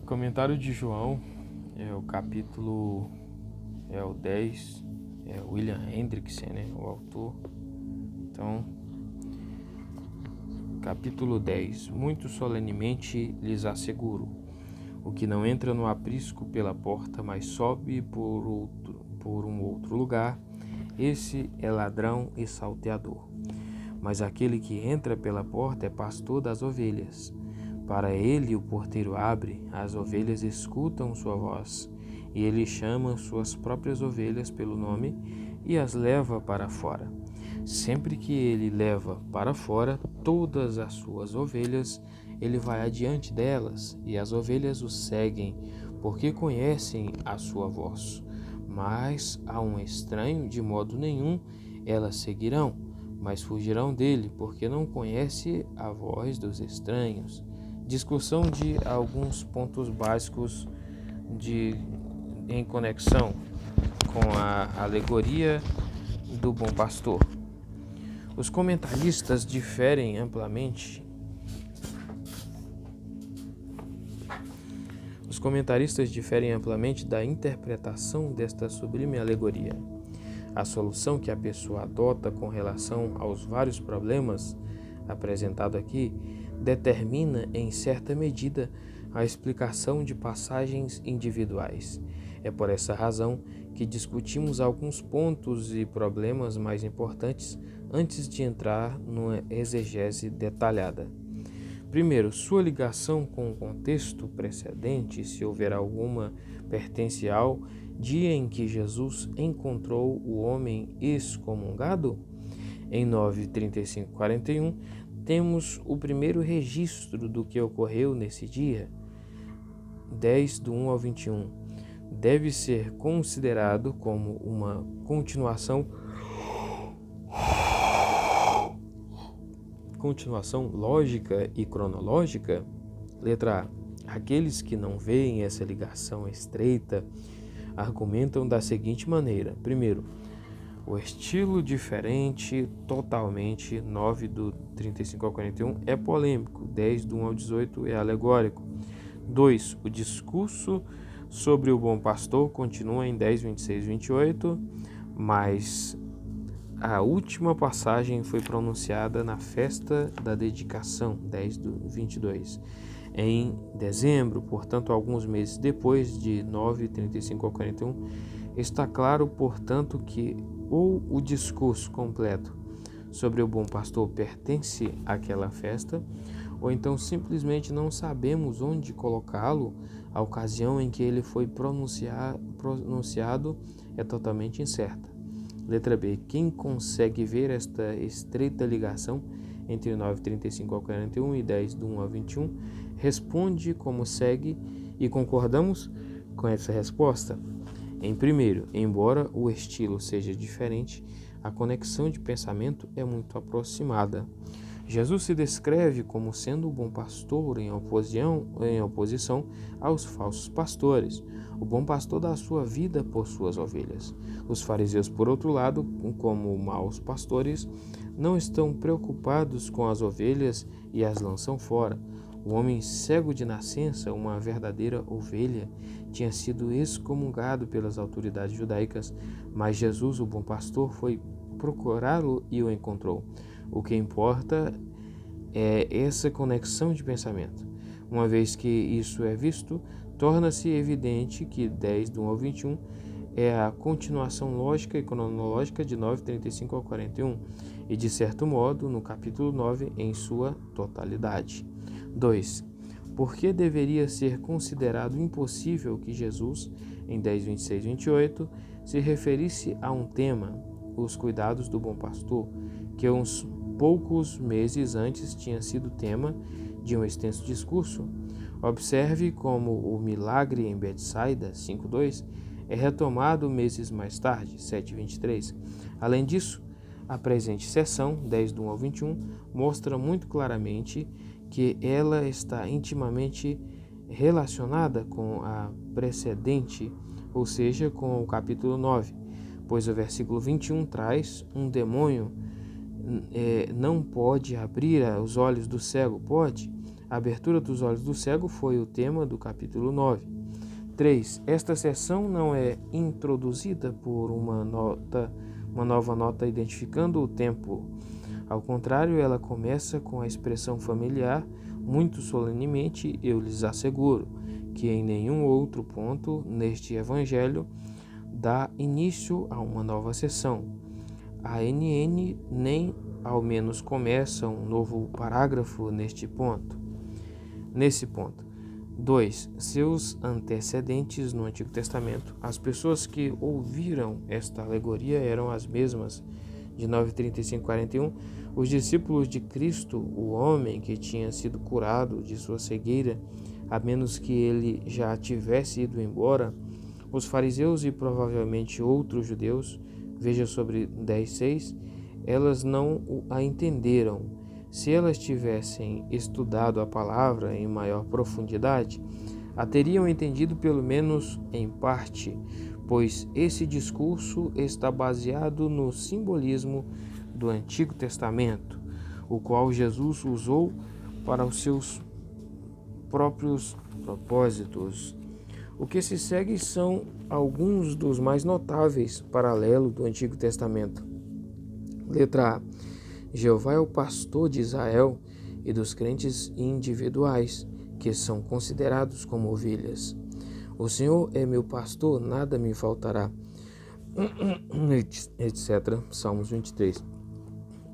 Comentário de João, o capítulo o 10, William Hendrickson, o autor. Então, capítulo 10. Muito solenemente lhes asseguro, o que não entra no aprisco pela porta, mas sobe por um outro lugar, esse é ladrão e salteador. Mas aquele que entra pela porta é pastor das ovelhas. Para ele o porteiro abre, as ovelhas escutam sua voz, e ele chama suas próprias ovelhas pelo nome e as leva para fora. Sempre que ele leva para fora todas as suas ovelhas, ele vai adiante delas, e as ovelhas o seguem, porque conhecem a sua voz. Mas a um estranho, de modo nenhum, elas seguirão, mas fugirão dele, porque não conhece a voz dos estranhos. Discussão de alguns pontos básicos em conexão com a alegoria do bom pastor. Os comentaristas diferem amplamente da interpretação desta sublime alegoria. A solução que a pessoa adota com relação aos vários problemas apresentados aqui determina, em certa medida, a explicação de passagens individuais. É por essa razão que discutimos alguns pontos e problemas mais importantes antes de entrar numa exegese detalhada. Primeiro, sua ligação com o contexto precedente, se houver alguma, pertence ao dia em que Jesus encontrou o homem excomungado? Em 9:35-41, temos o primeiro registro do que ocorreu nesse dia. 10:1-21. Deve ser considerado como uma continuação lógica e cronológica? Letra A. Aqueles que não veem essa ligação estreita argumentam da seguinte maneira. Primeiro, o estilo diferente totalmente, 9:35-41, é polêmico, 10:1-18 é alegórico. 2. O discurso sobre o bom pastor continua em 10:26-28, mas a última passagem foi pronunciada na festa da dedicação, 10:22. Em dezembro, portanto, alguns meses depois de 9:35-41, está claro, portanto, que ou o discurso completo sobre o bom pastor pertence àquela festa, ou então simplesmente não sabemos onde colocá-lo. A ocasião em que ele foi pronunciado é totalmente incerta. Letra B. Quem consegue ver esta estreita ligação entre 9:35-41 e 10:1-21 responde como segue, e concordamos com essa resposta. Em primeiro, embora o estilo seja diferente, a conexão de pensamento é muito aproximada. Jesus se descreve como sendo o bom pastor em oposição aos falsos pastores. O bom pastor dá a sua vida por suas ovelhas. Os fariseus, por outro lado, como maus pastores, não estão preocupados com as ovelhas e as lançam fora. O homem cego de nascença, uma verdadeira ovelha, tinha sido excomungado pelas autoridades judaicas, mas Jesus, o bom pastor, foi procurá-lo e o encontrou. O que importa é essa conexão de pensamento. Uma vez que isso é visto, torna-se evidente que 10:1-21 é a continuação lógica e cronológica de 9:35-41 e, de certo modo, no capítulo 9 em sua totalidade. 2. Por que deveria ser considerado impossível que Jesus, em 10:26-28, se referisse a um tema, os cuidados do bom pastor, que uns poucos meses antes tinha sido tema de um extenso discurso? Observe como o milagre em Betsaida, 5:2, é retomado meses mais tarde, 7:23. Além disso, a presente seção, 10:1-21, mostra muito claramente que ela está intimamente relacionada com a precedente, ou seja, com o capítulo 9, pois o versículo 21 traz: um demônio não pode abrir os olhos do cego, pode? A abertura dos olhos do cego foi o tema do capítulo 9. 3. Esta seção não é introduzida por uma nova nota identificando o tempo. Ao contrário, ela começa com a expressão familiar, muito solenemente, eu lhes asseguro, que em nenhum outro ponto neste evangelho dá início a uma nova seção. A NN nem ao menos começa um novo parágrafo nesse ponto. 2. Seus antecedentes no Antigo Testamento. As pessoas que ouviram esta alegoria eram as mesmas de 9:35-41. Os discípulos de Cristo, o homem que tinha sido curado de sua cegueira, a menos que ele já tivesse ido embora, os fariseus e provavelmente outros judeus, veja sobre 10:6, elas não a entenderam. Se elas tivessem estudado a palavra em maior profundidade, a teriam entendido pelo menos em parte, pois esse discurso está baseado no simbolismo do Antigo Testamento, o qual Jesus usou para os seus próprios propósitos. O que se segue são alguns dos mais notáveis paralelos do Antigo Testamento. Letra A. Jeová é o pastor de Israel e dos crentes individuais, que são considerados como ovelhas. O Senhor é meu pastor, nada me faltará, etc. Salmos 23.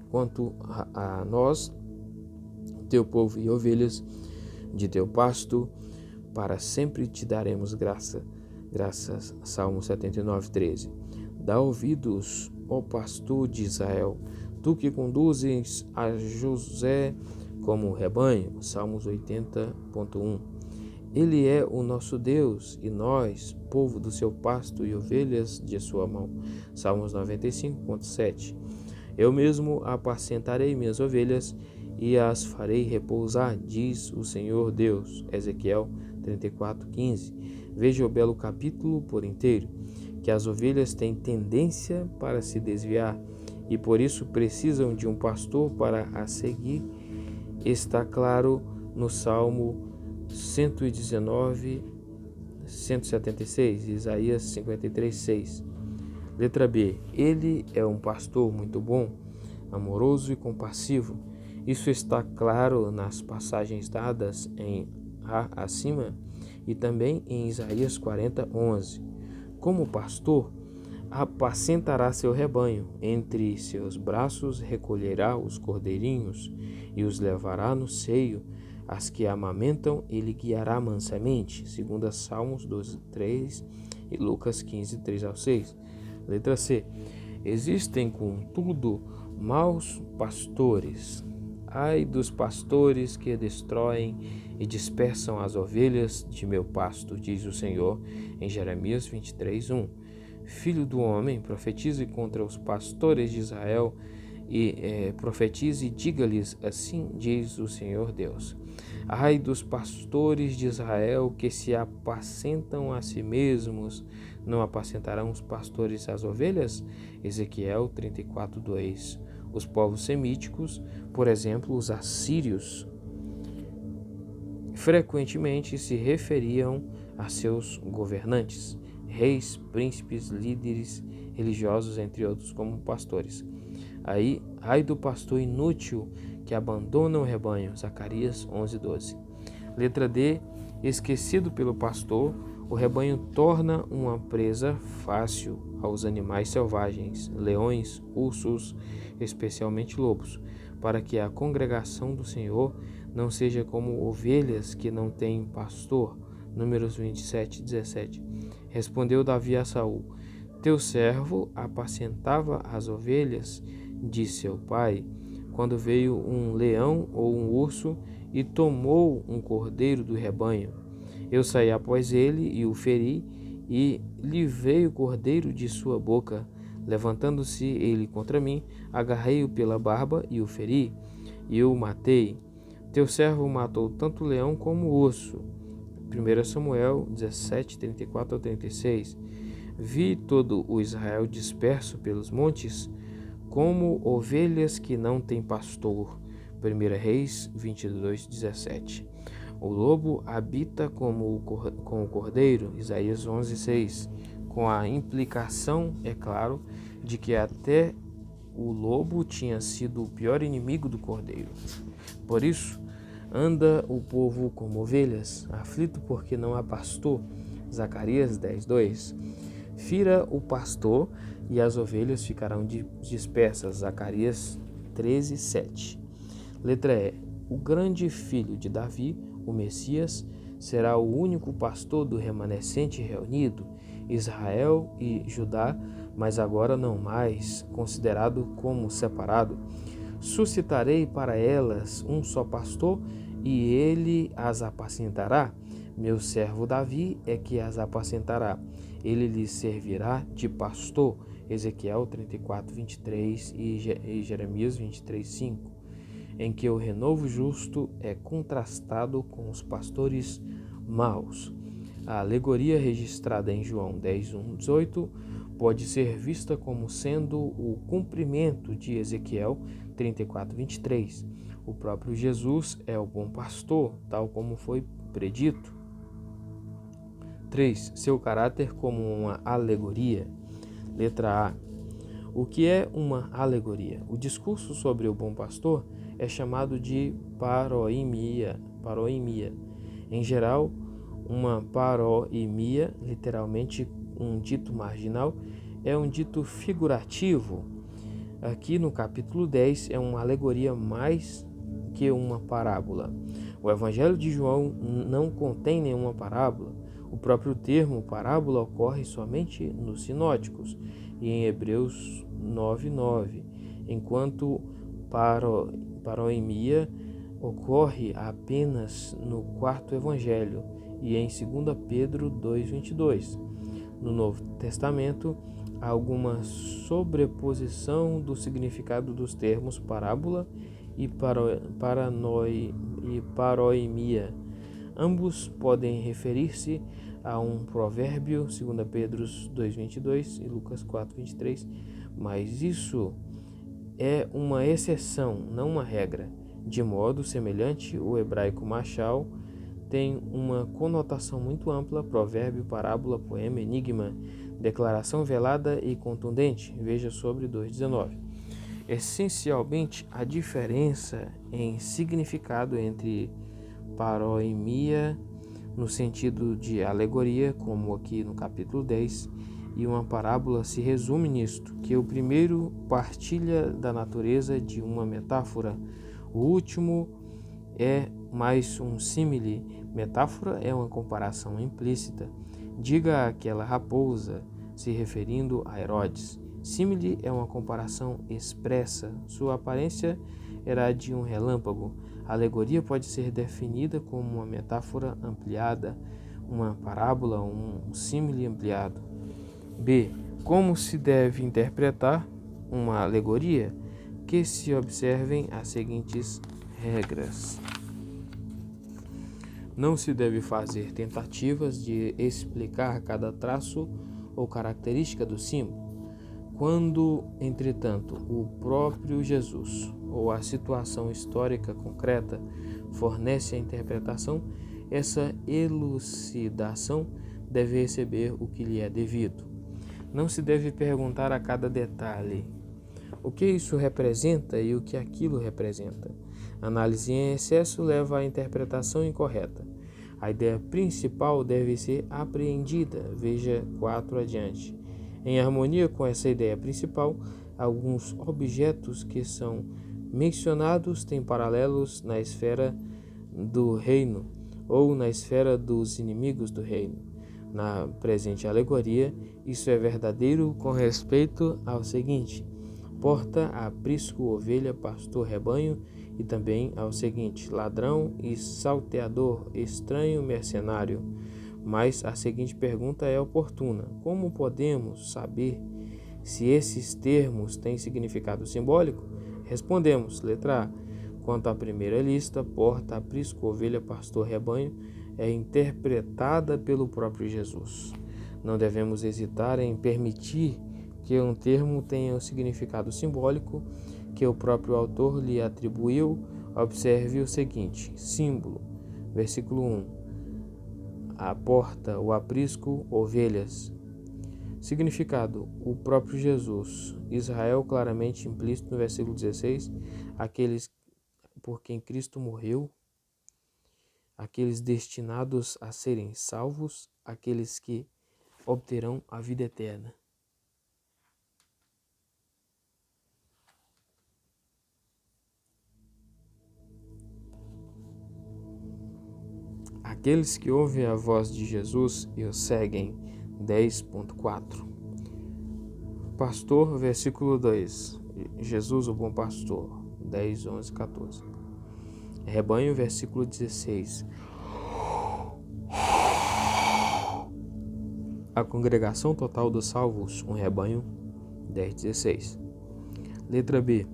Quanto a nós, teu povo e ovelhas de teu pasto, para sempre te daremos graças. Salmo 79:13. Dá ouvidos, ó pastor de Israel, tu que conduzes a José como rebanho. Salmos 80:1. Ele é o nosso Deus e nós, povo do seu pasto e ovelhas de sua mão. Salmos 95:7. Eu mesmo apacentarei minhas ovelhas e as farei repousar, diz o Senhor Deus. Ezequiel 34:15. Veja o belo capítulo por inteiro, que as ovelhas têm tendência para se desviar e por isso precisam de um pastor para a seguir. Está claro no Salmo 119, 176, Isaías 53:6. Letra B. Ele é um pastor muito bom, amoroso e compassivo. Isso está claro nas passagens dadas acima e também em Isaías 40:11. Como pastor, apacentará seu rebanho, entre seus braços recolherá os cordeirinhos e os levará no seio, as que amamentam ele guiará mansamente, segundo Salmos 12:3 e Lucas 15:3-6. Letra C. Existem, contudo, maus pastores. Ai dos pastores que destroem e dispersam as ovelhas de meu pasto, diz o Senhor em Jeremias 23:1. Filho do homem, profetize contra os pastores de Israel e profetize e diga-lhes, assim diz o Senhor Deus. Ai dos pastores de Israel que se apacentam a si mesmos, não apacentarão os pastores as ovelhas? Ezequiel 34:2. Os povos semíticos, por exemplo, os assírios, frequentemente se referiam a seus governantes, reis, príncipes, líderes religiosos, entre outros, como pastores. Ai do pastor inútil que abandona o rebanho. Zacarias 11:12. Letra D. Esquecido pelo pastor, o rebanho torna uma presa fácil aos animais selvagens, leões, ursos, especialmente lobos, para que a congregação do Senhor não seja como ovelhas que não têm pastor. Números 27:17. Respondeu Davi a Saul: Teu servo apacentava as ovelhas de seu pai, quando veio um leão ou um urso e tomou um cordeiro do rebanho. Eu saí após ele e o feri, e livrei o cordeiro de sua boca. Levantando-se ele contra mim, agarrei-o pela barba e o feri, e o matei. Teu servo matou tanto o leão como o urso. 1 Samuel 17:34-36. Vi todo o Israel disperso pelos montes, como ovelhas que não têm pastor. 1 Reis 22:17. O lobo habita com o cordeiro, Isaías 11:6, com a implicação, é claro, de que até o lobo tinha sido o pior inimigo do cordeiro. Por isso, anda o povo como ovelhas, aflito porque não há pastor, Zacarias 10:2. Fira o pastor e as ovelhas ficarão dispersas, Zacarias 13:7. Letra E. O grande filho de Davi, o Messias, será o único pastor do remanescente reunido, Israel e Judá, mas agora não mais considerado como separado. Suscitarei para elas um só pastor, e ele as apacentará. Meu servo Davi é que as apacentará. Ele lhes servirá de pastor. Ezequiel 34:23 e Jeremias 23:5. Em que o renovo justo é contrastado com os pastores maus. A alegoria registrada em João 10:1-18 pode ser vista como sendo o cumprimento de Ezequiel 34:23. O próprio Jesus é o bom pastor, tal como foi predito. 3. Seu caráter como uma alegoria. Letra A. O que é uma alegoria? O discurso sobre o bom pastor é chamado de paroimia. Em geral, uma paroimia, literalmente um dito marginal, é um dito figurativo. Aqui no capítulo 10 é uma alegoria mais que uma parábola. O Evangelho de João não contém nenhuma parábola. O próprio termo parábola ocorre somente nos sinóticos e em Hebreus 9:9, enquanto paroimia ocorre apenas no quarto Evangelho e em 2 Pedro 2:22. No Novo Testamento, há alguma sobreposição do significado dos termos parábola e paroimia. Ambos podem referir-se a um provérbio, 2 Pedro 2:22 e Lucas 4:23, mas isso é uma exceção, não uma regra. De modo semelhante, o hebraico machal tem uma conotação muito ampla: provérbio, parábola, poema, enigma, declaração velada e contundente. Veja sobre 2:19. Essencialmente, a diferença em significado entre paroimia, no sentido de alegoria, como aqui no capítulo 10, e uma parábola se resume nisto, que o primeiro partilha da natureza de uma metáfora, o último é mais um símile. Metáfora é uma comparação implícita. Diga aquela raposa, se referindo a Herodes. Símile é uma comparação expressa. Sua aparência era a de um relâmpago. A alegoria pode ser definida como uma metáfora ampliada, uma parábola, um símile ampliado. B. Como se deve interpretar uma alegoria? Que se observem as seguintes regras. Não se deve fazer tentativas de explicar cada traço ou característica do símbolo. Quando, entretanto, o próprio Jesus ou a situação histórica concreta fornece a interpretação, essa elucidação deve receber o que lhe é devido. Não se deve perguntar a cada detalhe o que isso representa e o que aquilo representa. Análise em excesso leva à interpretação incorreta. A ideia principal deve ser apreendida. Veja 4 adiante. Em harmonia com essa ideia principal, alguns objetos que são mencionados têm paralelos na esfera do reino ou na esfera dos inimigos do reino. Na presente alegoria, isso é verdadeiro com respeito ao seguinte: porta, aprisco, ovelha, pastor, rebanho, e também ao seguinte: ladrão e salteador, estranho, mercenário. Mas a seguinte pergunta é oportuna: como podemos saber se esses termos têm significado simbólico? Respondemos: letra A. Quanto à primeira lista, porta, aprisco, ovelha, pastor, rebanho, é interpretada pelo próprio Jesus. Não devemos hesitar em permitir que um termo tenha o significado simbólico que o próprio autor lhe atribuiu Observe o seguinte: símbolo, versículo 1, a porta, o aprisco, ovelhas. Significado, o próprio Jesus. Israel, claramente implícito no versículo 16, aqueles por quem Cristo morreu, aqueles destinados a serem salvos, aqueles que obterão a vida eterna. Aqueles que ouvem a voz de Jesus e o seguem. 10.4. Pastor, versículo 2. Jesus, o bom pastor. 10, 11, 14. Rebanho, versículo 16. A congregação total dos salvos, um rebanho. 10, 16. Letra B.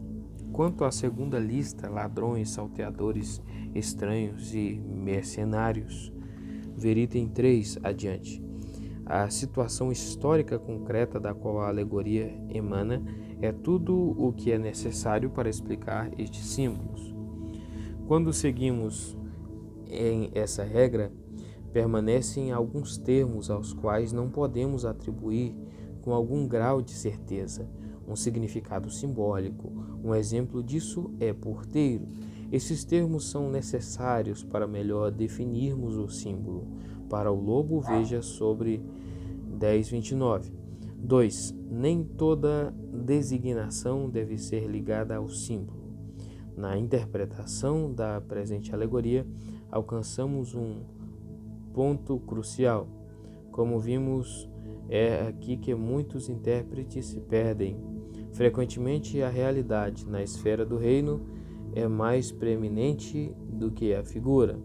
Quanto à segunda lista, ladrões, salteadores, estranhos e mercenários, ver item 3 adiante. A situação histórica concreta da qual a alegoria emana é tudo o que é necessário para explicar estes símbolos. Quando seguimos em essa regra, permanecem alguns termos aos quais não podemos atribuir com algum grau de certeza um significado simbólico. Um exemplo disso é porteiro. Esses termos são necessários para melhor definirmos o símbolo. Para o lobo, veja sobre 10:29. 2. Nem toda designação deve ser ligada ao símbolo. Na interpretação da presente alegoria, alcançamos um ponto crucial. Como vimos, é aqui que muitos intérpretes se perdem. Frequentemente, a realidade na esfera do reino é mais preeminente do que a figura.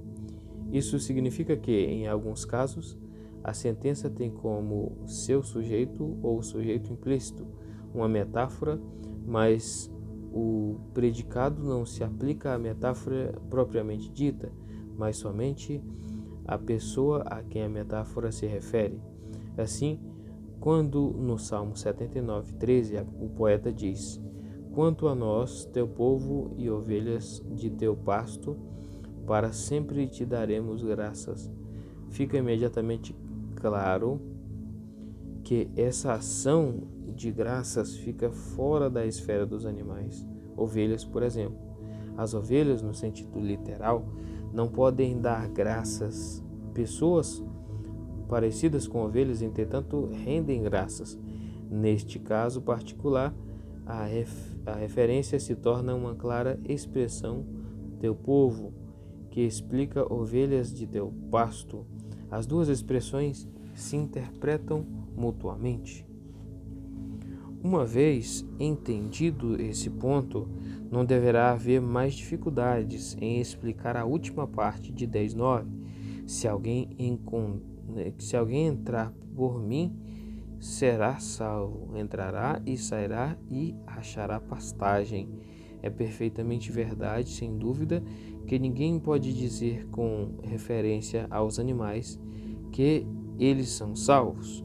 Isso significa que, em alguns casos, a sentença tem como seu sujeito ou sujeito implícito uma metáfora, mas o predicado não se aplica à metáfora propriamente dita, mas somente à pessoa a quem a metáfora se refere. Assim, quando no Salmo 79:13 o poeta diz: "Quanto a nós, teu povo e ovelhas de teu pasto, para sempre te daremos graças", fica imediatamente claro que essa ação de graças fica fora da esfera dos animais. Ovelhas, por exemplo. As ovelhas, no sentido literal, não podem dar graças. Pessoas parecidas com ovelhas, entretanto, rendem graças. Neste caso particular, a referência se torna uma clara expressão teu povo, que explica ovelhas de teu pasto. As duas expressões se interpretam mutuamente. Uma vez entendido esse ponto, não deverá haver mais dificuldades em explicar a última parte de 10:9. Se alguém entrar por mim, será salvo. Entrará e sairá e achará pastagem. É perfeitamente verdade, sem dúvida, que ninguém pode dizer com referência aos animais que eles são salvos.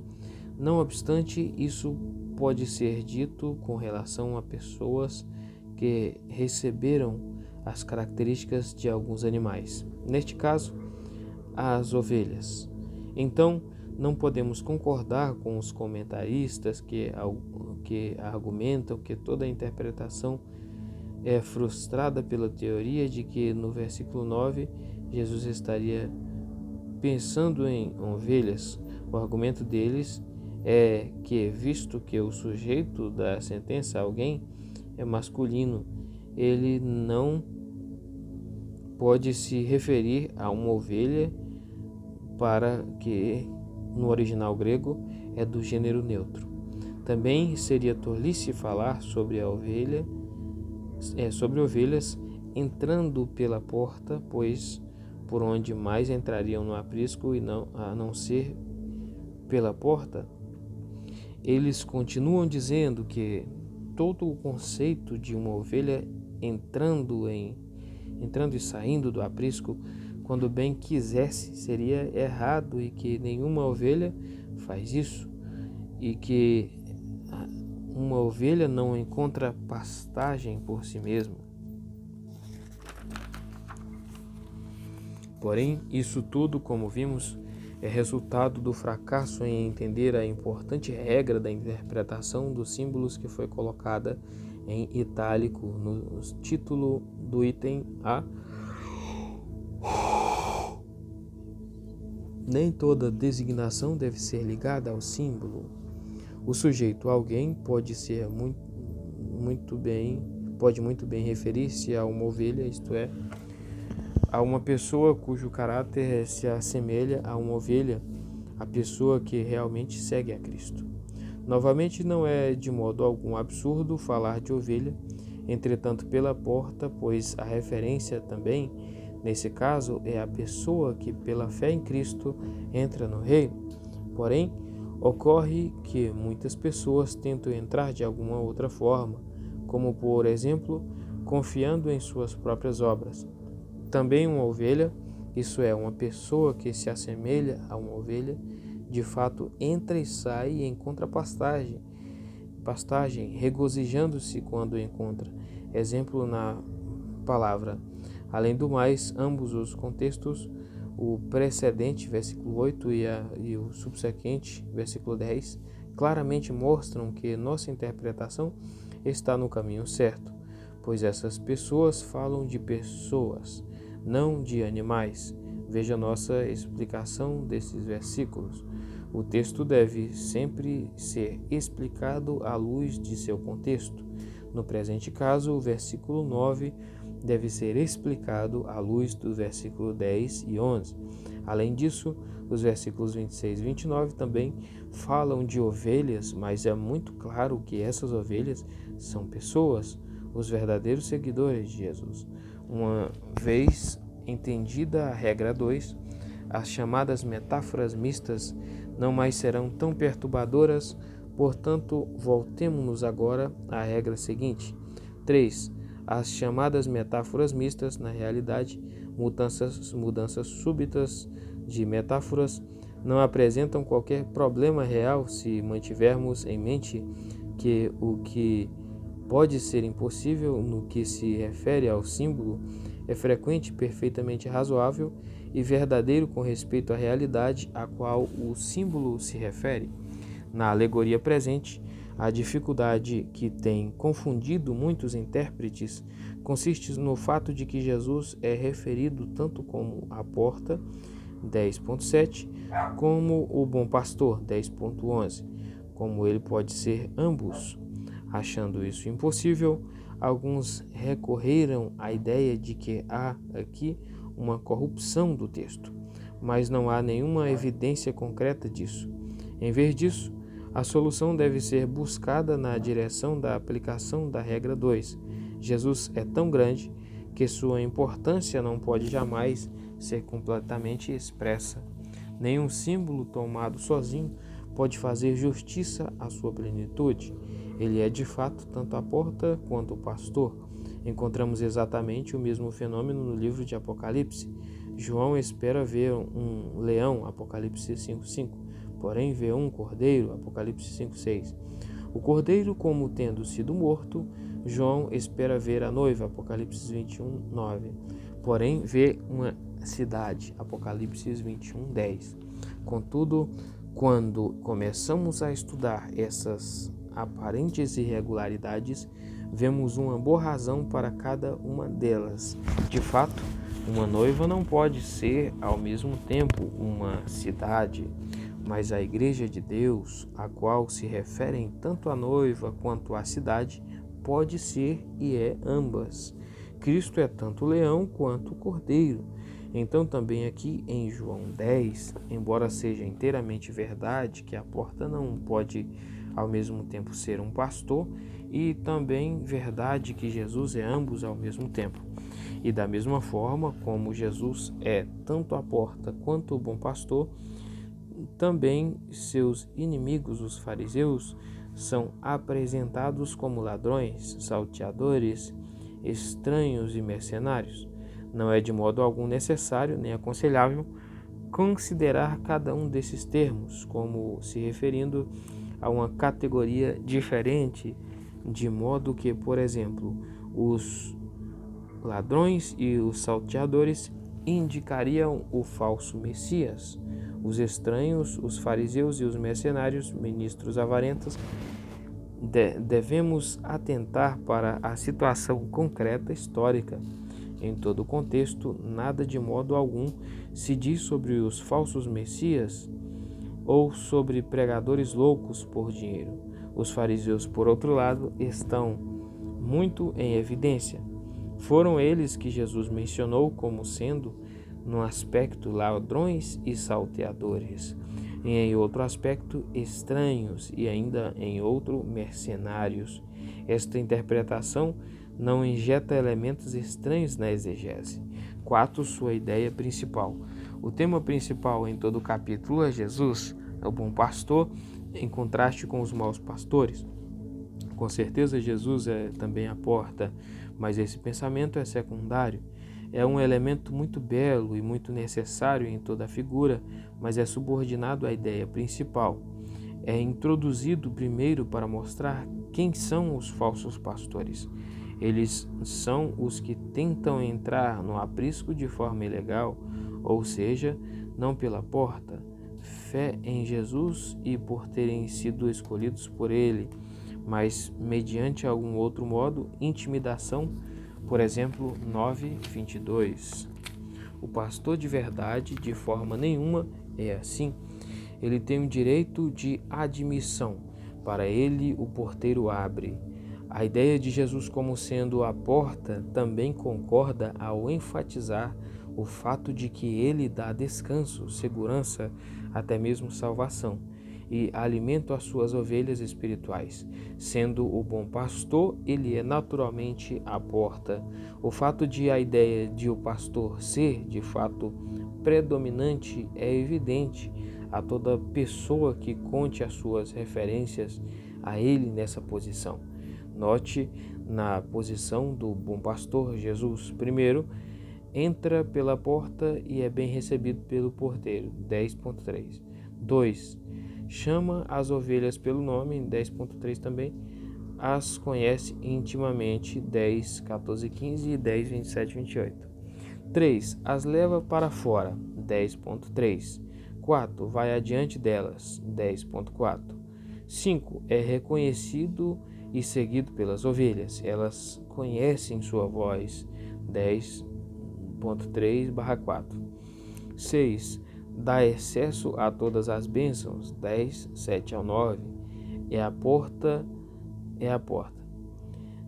Não obstante, isso pode ser dito com relação a pessoas que receberam as características de alguns animais. Neste caso, as ovelhas. Então, não podemos concordar com os comentaristas que argumentam que toda a interpretação é frustrada pela teoria de que no versículo 9 Jesus estaria pensando em ovelhas. O argumento deles é que, visto que o sujeito da sentença, alguém, é masculino, ele não pode se referir a uma ovelha, para que no original grego é do gênero neutro. Também seria tolice falar sobre ovelhas entrando pela porta, pois por onde mais entrariam no aprisco a não ser pela porta. Eles continuam dizendo que todo o conceito de uma ovelha entrando e saindo do aprisco quando bem quisesse seria errado, e que nenhuma ovelha faz isso, e que uma ovelha não encontra pastagem por si mesma. Porém, isso tudo, como vimos, é resultado do fracasso em entender a importante regra da interpretação dos símbolos que foi colocada em itálico no título do item A. Nem toda designação deve ser ligada ao símbolo. O sujeito alguém pode muito bem referir-se a uma ovelha, isto é, a uma pessoa cujo caráter se assemelha a uma ovelha, a pessoa que realmente segue a Cristo. Novamente, não é de modo algum absurdo falar de ovelha, entretanto, pela porta, pois a referência também, nesse caso, é a pessoa que, pela fé em Cristo, entra no reino. Porém, ocorre que muitas pessoas tentam entrar de alguma outra forma, como, por exemplo, confiando em suas próprias obras. Também uma ovelha, isso é, uma pessoa que se assemelha a uma ovelha, de fato entra e sai e encontra pastagem, regozijando-se quando encontra. Exemplo na palavra. Além do mais, ambos os contextos, o precedente, versículo 8, e o subsequente, versículo 10, claramente mostram que nossa interpretação está no caminho certo, pois essas pessoas falam de pessoas, não de animais. Veja nossa explicação desses versículos. O texto deve sempre ser explicado à luz de seu contexto. No presente caso, o versículo 9 deve ser explicado à luz do versículo 10 e 11. Além disso, os versículos 26 e 29 também falam de ovelhas, mas é muito claro que essas ovelhas são pessoas, os verdadeiros seguidores de Jesus. Uma vez entendida a regra 2, as chamadas metáforas mistas não mais serão tão perturbadoras, portanto, voltemo-nos agora à regra seguinte. 3. As chamadas metáforas mistas, na realidade, mudanças súbitas de metáforas, não apresentam qualquer problema real se mantivermos em mente que o que pode ser impossível no que se refere ao símbolo é frequente, perfeitamente razoável e verdadeiro com respeito à realidade a qual o símbolo se refere. Na alegoria presente, a dificuldade que tem confundido muitos intérpretes consiste no fato de que Jesus é referido tanto como a porta, 10.7, como o bom pastor, 10.11, como ele pode ser ambos. Achando isso impossível, alguns recorreram à ideia de que há aqui uma corrupção do texto, mas não há nenhuma evidência concreta disso. Em vez disso, a solução deve ser buscada na direção da aplicação da regra 2. Jesus é tão grande que sua importância não pode jamais ser completamente expressa. Nenhum símbolo tomado sozinho pode fazer justiça à sua plenitude. Ele é de fato tanto a porta quanto o pastor. Encontramos exatamente o mesmo fenômeno no livro de Apocalipse. João espera ver um leão, Apocalipse 5:5, porém vê um cordeiro, Apocalipse 5:6. O cordeiro como tendo sido morto, João espera ver a noiva, Apocalipse 21:9, porém vê uma cidade, Apocalipse 21:10. Contudo, quando começamos a estudar essas aparentes irregularidades, vemos uma boa razão para cada uma delas. De fato, uma noiva não pode ser ao mesmo tempo uma cidade, mas a Igreja de Deus, a qual se referem tanto a noiva quanto a cidade, pode ser e é ambas. Cristo é tanto o leão quanto o cordeiro. Então também aqui em João 10, embora seja inteiramente verdade que a porta não pode ao mesmo tempo ser um pastor, e também verdade que Jesus é ambos ao mesmo tempo. E da mesma forma como Jesus é tanto a porta quanto o bom pastor, também seus inimigos, os fariseus, são apresentados como ladrões, salteadores, estranhos e mercenários. Não é de modo algum necessário nem aconselhável considerar cada um desses termos como se referindo a uma categoria diferente, de modo que, por exemplo, os ladrões e os salteadores indicariam o falso Messias. Os estranhos, os fariseus e os mercenários, ministros avarentos, devemos atentar para a situação concreta histórica. Em todo o contexto, nada de modo algum se diz sobre os falsos messias ou sobre pregadores loucos por dinheiro. Os fariseus, por outro lado, estão muito em evidência. Foram eles que Jesus mencionou como sendo, no aspecto, ladrões e salteadores, e em outro aspecto, estranhos, e ainda em outro, mercenários. Esta interpretação não injeta elementos estranhos na exegese. 4. Sua ideia principal. O tema principal em todo o capítulo é Jesus, o bom pastor, em contraste com os maus pastores. Com certeza, Jesus é também a porta, mas esse pensamento é secundário. É um elemento muito belo e muito necessário em toda a figura, mas é subordinado à ideia principal. É introduzido primeiro para mostrar quem são os falsos pastores. Eles são os que tentam entrar no aprisco de forma ilegal, ou seja, não pela porta, fé em Jesus e por terem sido escolhidos por Ele, mas mediante algum outro modo, intimidação. Por exemplo, 9:22. O pastor de verdade, de forma nenhuma, é assim. Ele tem um direito de admissão. Para ele, o porteiro abre. A ideia de Jesus como sendo a porta também concorda ao enfatizar o fato de que ele dá descanso, segurança, até mesmo salvação, e alimento às suas ovelhas espirituais. Sendo o bom pastor, ele é naturalmente a porta. O fato de a ideia de o pastor ser, de fato, predominante é evidente a toda pessoa que conte as suas referências a ele nessa posição. Note na posição do bom pastor Jesus. Primeiro, entra pela porta e é bem recebido pelo porteiro. 10.3. 2. Chama as ovelhas pelo nome. 10.3 também. As conhece intimamente. 10:14-15 e 10:27-28. 3. As leva para fora. 10.3. 4. Vai adiante delas. 10.4. 5. É reconhecido e seguido pelas ovelhas. Elas conhecem sua voz. 10.3/4. 6. Dá excesso a todas as bênçãos. 10:7-9. É a porta.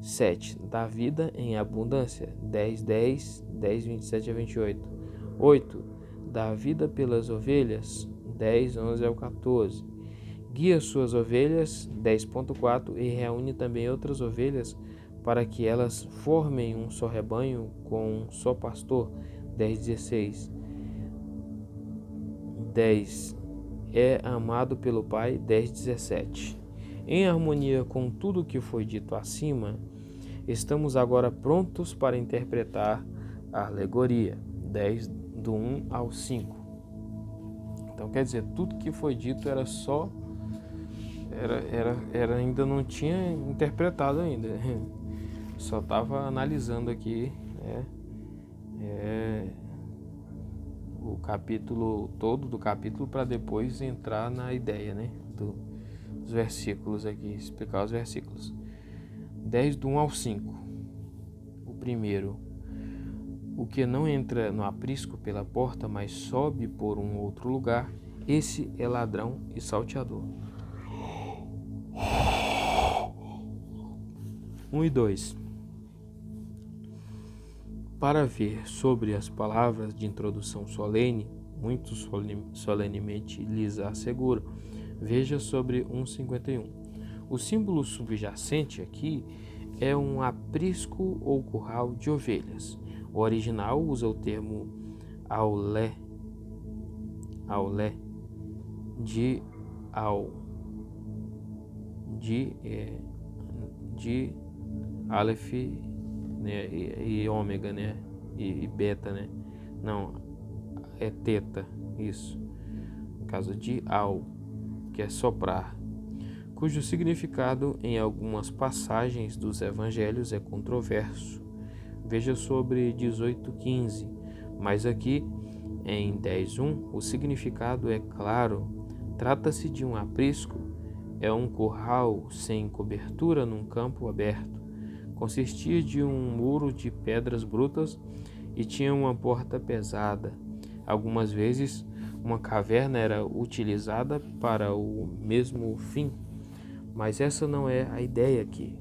7. Dá vida em abundância. 10:10, 10:27-28. 8. Dá vida pelas ovelhas. 10:11-14. Guia suas ovelhas. 10.4. E reúne também outras ovelhas para que elas formem um só rebanho com um só pastor. 10:16. 10. É amado pelo Pai. 10:17. Em harmonia com tudo o que foi dito acima, estamos agora prontos para interpretar a alegoria. 10:1-5. Então, quer dizer, tudo que foi dito era só... ainda não tinha interpretado ainda. Só estava analisando aqui, o capítulo todo do capítulo para depois entrar na ideia, dos versículos aqui, explicar os versículos. 10:1-5. O primeiro: o que não entra no aprisco pela porta, mas sobe por um outro lugar, esse é ladrão e salteador. 1 e 2. Para ver sobre as palavras de introdução solene, muito solenemente lhes asseguro, veja sobre 1:51. O símbolo subjacente aqui é um aprisco ou curral de ovelhas. O original usa o termo aulé, de Aleph, né, e ômega, né, e beta, né? Não, é teta, isso. No caso de al, que é soprar, cujo significado em algumas passagens dos evangelhos é controverso. Veja sobre 18:15. Mas aqui, em 10:1, o significado é claro. Trata-se de um aprisco, é um curral sem cobertura num campo aberto. Consistia de um muro de pedras brutas e tinha uma porta pesada. Algumas vezes, uma caverna era utilizada para o mesmo fim, mas essa não é a ideia aqui.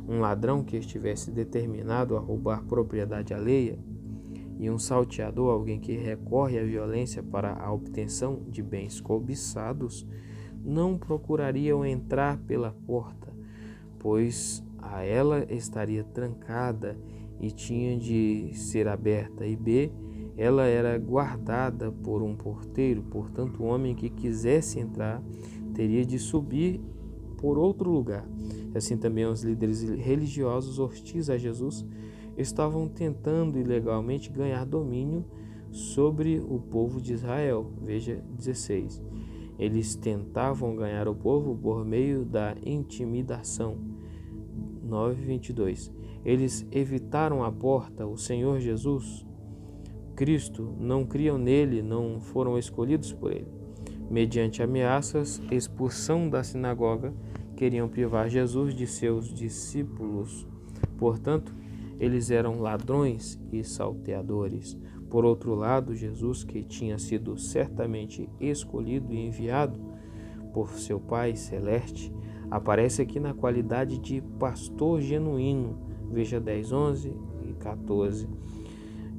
Um ladrão que estivesse determinado a roubar propriedade alheia e um salteador, alguém que recorre à violência para a obtenção de bens cobiçados, não procurariam entrar pela porta, pois a ela estaria trancada e tinha de ser aberta, e B, ela era guardada por um porteiro. Portanto, o homem que quisesse entrar teria de subir por outro lugar. Assim também os líderes religiosos hostis a Jesus estavam tentando ilegalmente ganhar domínio sobre o povo de Israel. Veja 16. Eles tentavam ganhar o povo por meio da intimidação. 9:22. Eles evitaram a porta, o Senhor Jesus Cristo, não criam nele, não foram escolhidos por ele. Mediante ameaças, expulsão da sinagoga, queriam privar Jesus de seus discípulos. Portanto, eles eram ladrões e salteadores. Por outro lado, Jesus, que tinha sido certamente escolhido e enviado por seu Pai Celeste, aparece aqui na qualidade de pastor genuíno. Veja 10:11 e 14.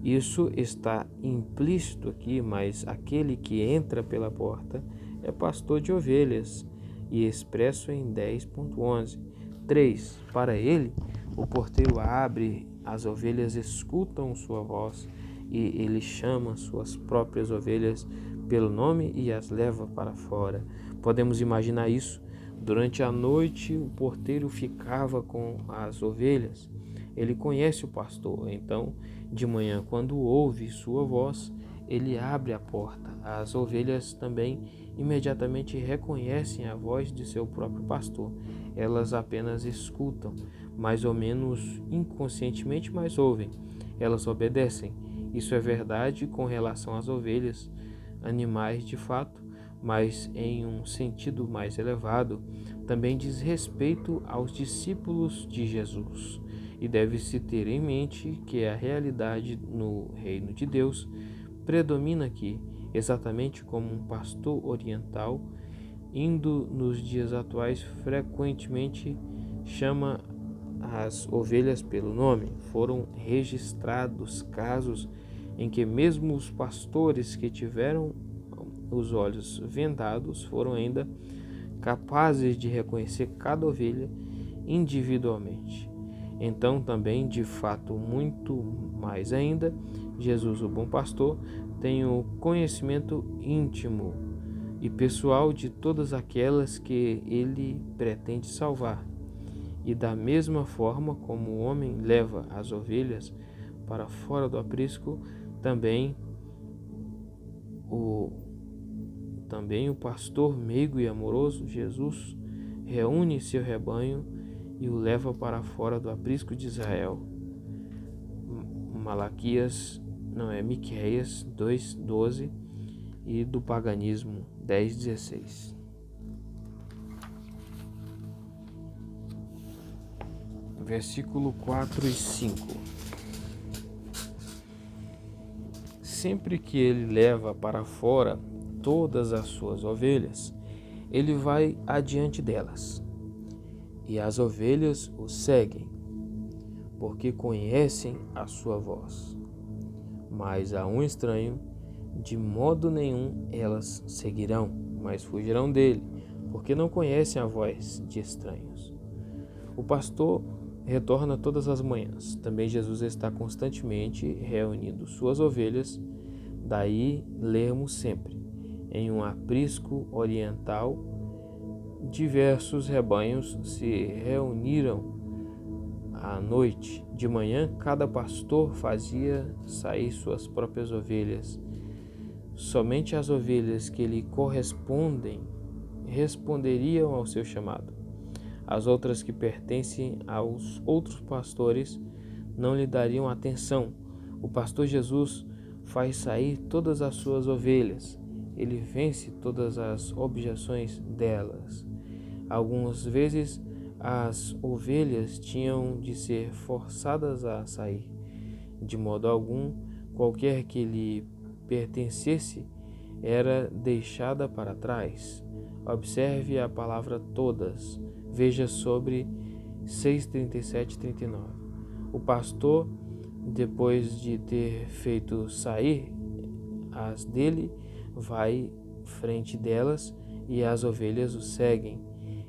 Isso está implícito aqui, mas aquele que entra pela porta é pastor de ovelhas, e expresso em 10:11. 3. Para ele, o porteiro abre, as ovelhas escutam sua voz, e ele chama suas próprias ovelhas pelo nome e as leva para fora. Podemos imaginar isso. Durante a noite, o porteiro ficava com as ovelhas. Ele conhece o pastor, então, de manhã, quando ouve sua voz, ele abre a porta. As ovelhas também imediatamente reconhecem a voz de seu próprio pastor. Elas apenas escutam, mais ou menos inconscientemente, mas ouvem. Elas obedecem. Isso é verdade com relação às ovelhas, animais de fato, mas em um sentido mais elevado, também diz respeito aos discípulos de Jesus. E deve-se ter em mente que a realidade no reino de Deus predomina aqui, exatamente como um pastor oriental, indo nos dias atuais, frequentemente chama as ovelhas pelo nome. Foram registrados casos em que mesmo os pastores que tiveram os olhos vendados foram ainda capazes de reconhecer cada ovelha individualmente. Então também, de fato, muito mais ainda, Jesus, o bom pastor, tem o conhecimento íntimo e pessoal de todas aquelas que ele pretende salvar. E da mesma forma como o homem leva as ovelhas para fora do aprisco, também o pastor meigo e amoroso, Jesus, reúne seu rebanho e o leva para fora do aprisco de Israel. Miqueias 2:12 e do paganismo 10:16. Versículo 4 e 5. Sempre que ele leva para fora todas as suas ovelhas, ele vai adiante delas, e as ovelhas o seguem, porque conhecem a sua voz. Mas a um estranho, de modo nenhum elas seguirão, mas fugirão dele, porque não conhecem a voz de estranhos. O pastor retorna todas as manhãs. Também Jesus está constantemente reunindo suas ovelhas. Daí lermos sempre, em um aprisco oriental, diversos rebanhos se reuniram à noite. De manhã, cada pastor fazia sair suas próprias ovelhas. Somente as ovelhas que lhe correspondem responderiam ao seu chamado. As outras que pertencem aos outros pastores não lhe dariam atenção. O pastor Jesus faz sair todas as suas ovelhas. Ele vence todas as objeções delas. Algumas vezes as ovelhas tinham de ser forçadas a sair. De modo algum, qualquer que lhe pertencesse era deixada para trás. Observe a palavra todas. Veja sobre 6:37 e 39. O pastor, depois de ter feito sair as dele, vai frente delas e as ovelhas o seguem.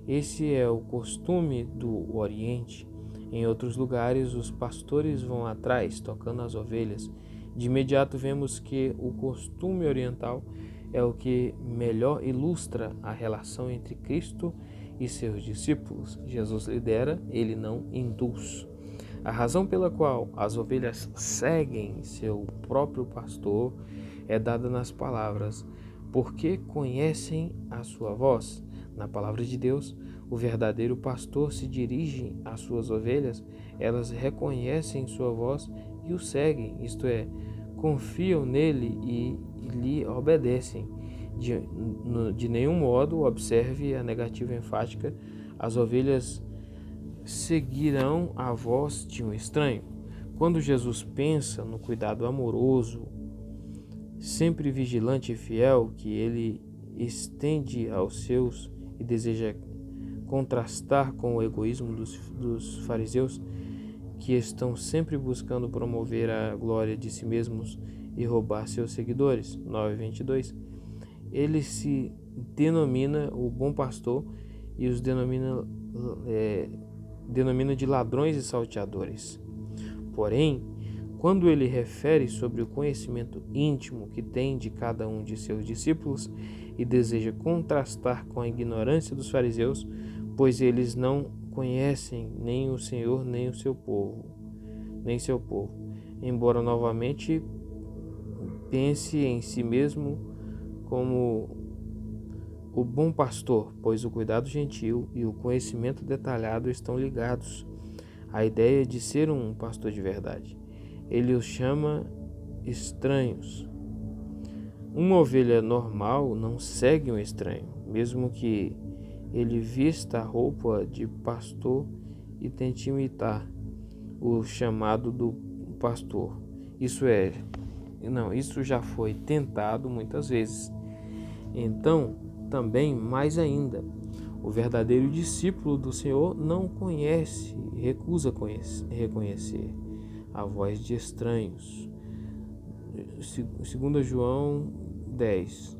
Esse é o costume do Oriente. Em outros lugares, os pastores vão atrás, tocando as ovelhas. De imediato vemos que o costume oriental é o que melhor ilustra a relação entre Cristo e seus discípulos. Jesus lidera, ele não induz. A razão pela qual as ovelhas seguem seu próprio pastor é dada nas palavras: porque conhecem a sua voz. Na palavra de Deus, o verdadeiro pastor se dirige às suas ovelhas, elas reconhecem sua voz e o seguem, isto é, confiam nele e lhe obedecem. De nenhum modo, observe a negativa enfática, as ovelhas seguirão a voz de um estranho. Quando Jesus pensa no cuidado amoroso, sempre vigilante e fiel que ele estende aos seus e deseja contrastar com o egoísmo dos fariseus, que estão sempre buscando promover a glória de si mesmos e roubar seus seguidores. 9:22. Ele se denomina o bom pastor e os denomina de ladrões e salteadores. Porém, quando ele refere sobre o conhecimento íntimo que tem de cada um de seus discípulos e deseja contrastar com a ignorância dos fariseus, pois eles não conhecem nem o Senhor nem seu povo. Embora novamente pense em si mesmo como o bom pastor, pois o cuidado gentil e o conhecimento detalhado estão ligados à ideia de ser um pastor de verdade. Ele os chama estranhos. Uma ovelha normal não segue um estranho, mesmo que ele vista a roupa de pastor e tente imitar o chamado do pastor. Isso já foi tentado muitas vezes. Então, também mais ainda, o verdadeiro discípulo do Senhor não recusa reconhecer a voz de estranhos. 2 João 10,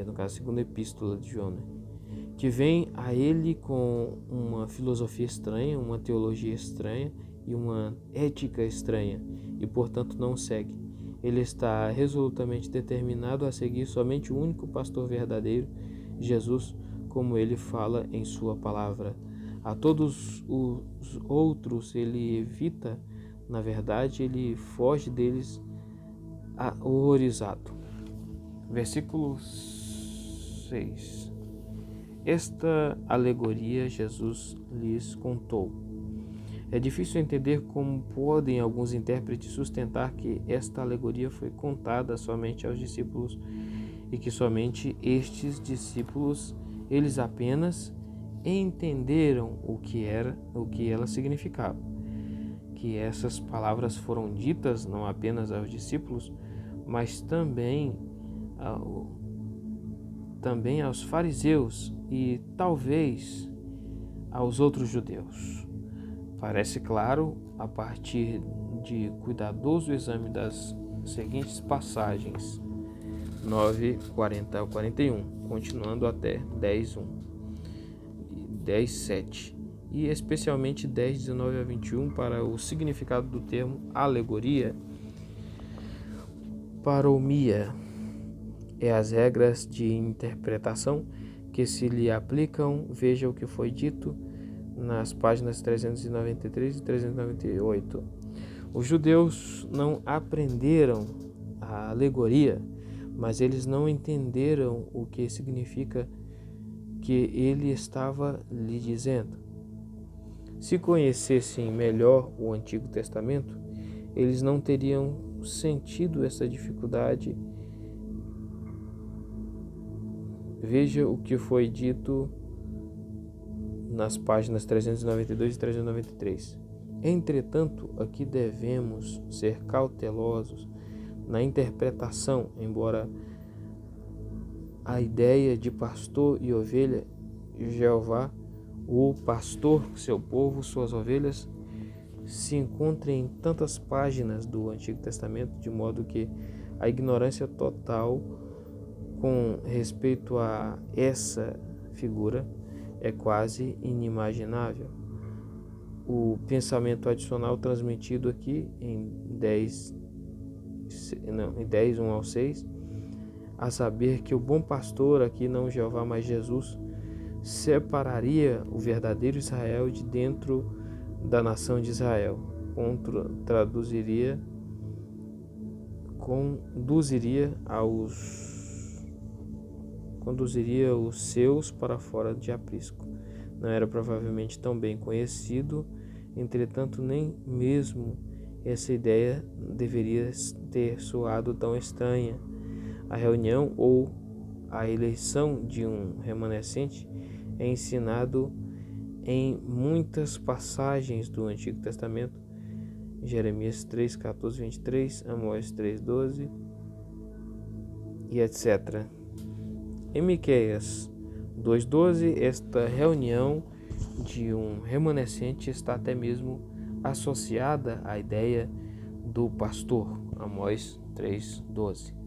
no caso, a segunda epístola de João, que vem a ele com uma filosofia estranha, uma teologia estranha e uma ética estranha, e portanto não segue. Ele está resolutamente determinado a seguir somente o único pastor verdadeiro, Jesus, como ele fala em sua palavra. A todos os outros ele evita, na verdade, ele foge deles horrorizado. Versículo 6. Esta alegoria Jesus lhes contou. É difícil entender como podem alguns intérpretes sustentar que esta alegoria foi contada somente aos discípulos e que somente estes discípulos, eles apenas entenderam o que ela significava. Que essas palavras foram ditas não apenas aos discípulos, mas também aos fariseus e talvez aos outros judeus. Parece claro a partir de cuidadoso exame das seguintes passagens, 9:40 ao 41, continuando até 10:1, 10:7 e especialmente 10:19 a 21 para o significado do termo alegoria. Paromia é as regras de interpretação que se lhe aplicam. Veja o que foi dito nas páginas 393 e 398. Os judeus não aprenderam a alegoria, mas eles não entenderam o que significa que ele estava lhe dizendo. Se conhecessem melhor o Antigo Testamento, eles não teriam sentido essa dificuldade, veja o que foi dito nas páginas 392 e 393. Entretanto, aqui devemos ser cautelosos na interpretação, embora a ideia de pastor e ovelha, Jeová, o pastor, seu povo, suas ovelhas, se encontre em tantas páginas do Antigo Testamento, de modo que a ignorância total com respeito a essa figura é quase inimaginável. O pensamento adicional transmitido aqui em 10, 1 ao 6, a saber que o bom pastor, aqui não Jeová, mas Jesus, separaria o verdadeiro Israel de dentro da nação de Israel, conduziria os seus para fora de aprisco. Não era provavelmente tão bem conhecido, entretanto nem mesmo essa ideia deveria ter soado tão estranha. A reunião ou a eleição de um remanescente é ensinado em muitas passagens do Antigo Testamento, Jeremias 3, 14, 23, Amós 3, 12 e etc. Em Miqueias 2,12, esta reunião de um remanescente está até mesmo associada à ideia do pastor, Amós 3, 12.